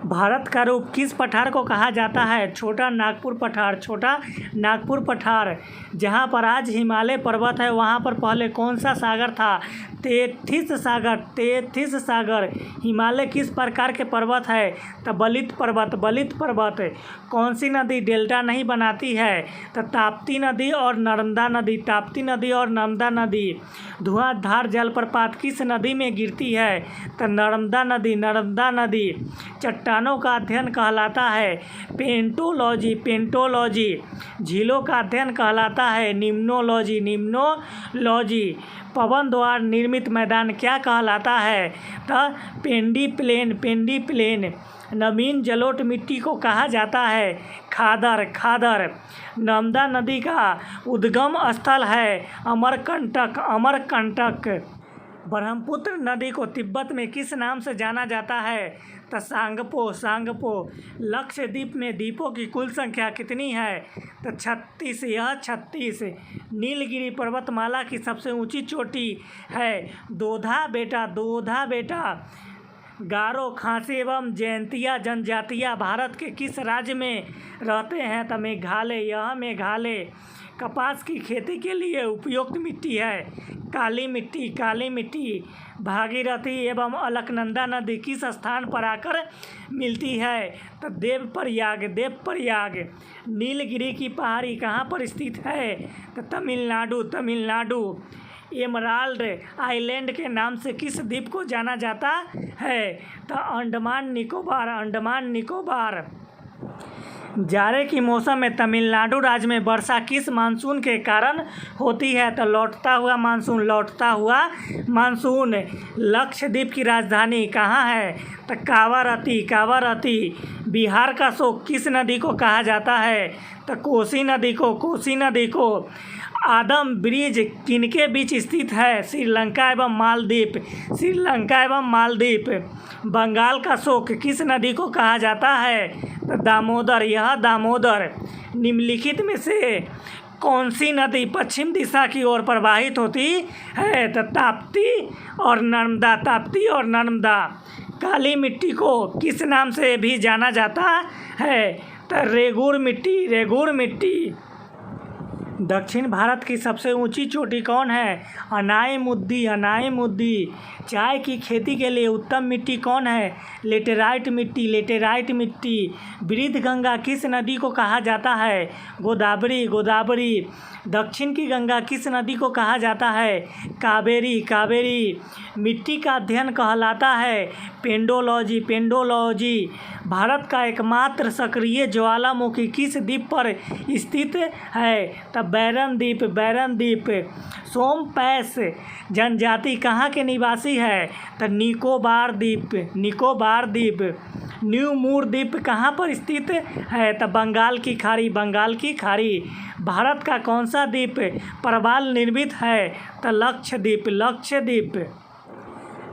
भारत का रूप किस पठार को कहा जाता है? छोटा नागपुर पठार, छोटा नागपुर पठार। जहाँ पर आज हिमालय पर्वत है वहाँ पर पहले कौन सा सागर था? तेथिस सागर, तेथिस सागर। हिमालय किस प्रकार के पर्वत है? तो बलित पर्वत, बलित पर्वत। कौन सी नदी डेल्टा नहीं बनाती है? तो ताप्ती नदी और नर्मदा नदी, ताप्ती नदी और नर्मदा नदी। धुआंधार जलप्रपात किस नदी में गिरती है? तो नर्मदा नदी, नर्मदा नदी। चट्टानों का अध्ययन कहलाता है पेंटोलॉजी, पेंटोलॉजी। झीलों का अध्ययन कहलाता है निम्नोलॉजी, निम्नोलॉजी। पवन द्वारा निर्मित मैदान क्या कहलाता है? तो पेंडिप्लेन, पेंडिप्लेन। नवीन जलोढ़ मिट्टी को कहा जाता है खादर, खादर। नर्मदा नदी का उद्गम स्थल है अमरकंटक, अमरकंटक। ब्रह्मपुत्र नदी को तिब्बत में किस नाम से जाना जाता है? तो सांगपो, सांगपो। लक्षद्वीप में द्वीपों की कुल संख्या कितनी है? तो 36, यह 36। नीलगिरी पर्वतमाला की सबसे ऊंची चोटी है दोधा बेटा, दोधा बेटा। गारो, खासी एवं जयंतिया जनजातियाँ भारत के किस राज्य में रहते हैं? तो मेघालय, यह मेघालय। कपास की खेती के लिए उपयुक्त मिट्टी है काली मिट्टी, काली मिट्टी। भागीरथी एवं अलकनंदा नदी किस स्थान पर आकर मिलती है? तो देवप्रयाग, देवप्रयाग। नीलगिरी की पहाड़ी कहाँ पर स्थित है? तो तमिलनाडु, तमिलनाडु। एमराल्ड आइलैंड के नाम से किस द्वीप को जाना जाता है? तो अंडमान निकोबार, अंडमान निकोबार। जाड़े की मौसम में तमिलनाडु राज्य में वर्षा किस मानसून के कारण होती है? तो लौटता हुआ मानसून, लौटता हुआ मानसून। लक्षद्वीप की राजधानी कहाँ है? तो कावारती, कावारती। बिहार का शोक किस नदी को कहा जाता है? तो कोसी नदी को, कोसी नदी को। आदम ब्रिज किनके बीच स्थित है? श्रीलंका एवं मालदीप, श्रीलंका एवं मालदीप। बंगाल का शोक किस नदी को कहा जाता है? तो दामोदर, यह दामोदर। निम्नलिखित में से कौन सी नदी पश्चिम दिशा की ओर प्रवाहित होती है? तो ताप्ती और नर्मदा, ताप्ती और नर्मदा। काली मिट्टी को किस नाम से भी जाना जाता है? तो रेगुर मिट्टी, रेगुर मिट्टी। दक्षिण भारत की सबसे ऊंची चोटी कौन है? अनायमुद्दी, अनायमुद्दी। चाय की खेती के लिए उत्तम मिट्टी कौन है? लेटेराइट मिट्टी, लेटेराइट मिट्टी। वृद्ध गंगा किस नदी को कहा जाता है? गोदावरी, गोदावरी। दक्षिण की गंगा किस नदी को कहा जाता है? कावेरी, कावेरी। मिट्टी का अध्ययन कहलाता है पेंडोलॉजी, पेंडोलॉजी। भारत का एकमात्र सक्रिय ज्वालामुखी किस द्वीप पर स्थित है? तो बैरन द्वीप, बैरन द्वीप। सोमपैस जनजाति कहाँ के निवासी है? तो निकोबार द्वीप, निकोबार द्वीप। न्यू मूर द्वीप कहाँ पर स्थित है? तो बंगाल की खाड़ी, बंगाल की खाड़ी। भारत का कौन सा द्वीप प्रवाल निर्मित है? तो लक्षद्वीप, लक्षद्वीप।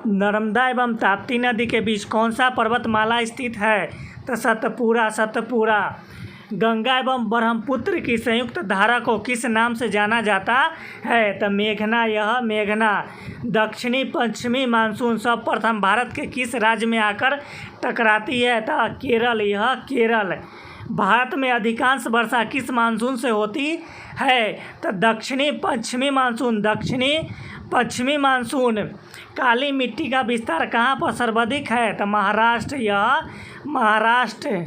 नर्मदा एवं ताप्ती नदी के बीच कौन सा पर्वतमाला स्थित है? तो सतपुरा, सतपुरा। गंगा एवं ब्रह्मपुत्र की संयुक्त धारा को किस नाम से जाना जाता है? तो मेघना, यह मेघना। दक्षिणी पश्चिमी मानसून सर्वप्रथम भारत के किस राज्य में आकर टकराती है? तो केरल, यह केरल। भारत में अधिकांश वर्षा किस मानसून से होती है? तो दक्षिणी पश्चिमी मानसून, दक्षिणी पश्चिमी मानसून। काली मिट्टी का विस्तार कहाँ पर सर्वाधिक है? तो महाराष्ट्र, यह महाराष्ट्र।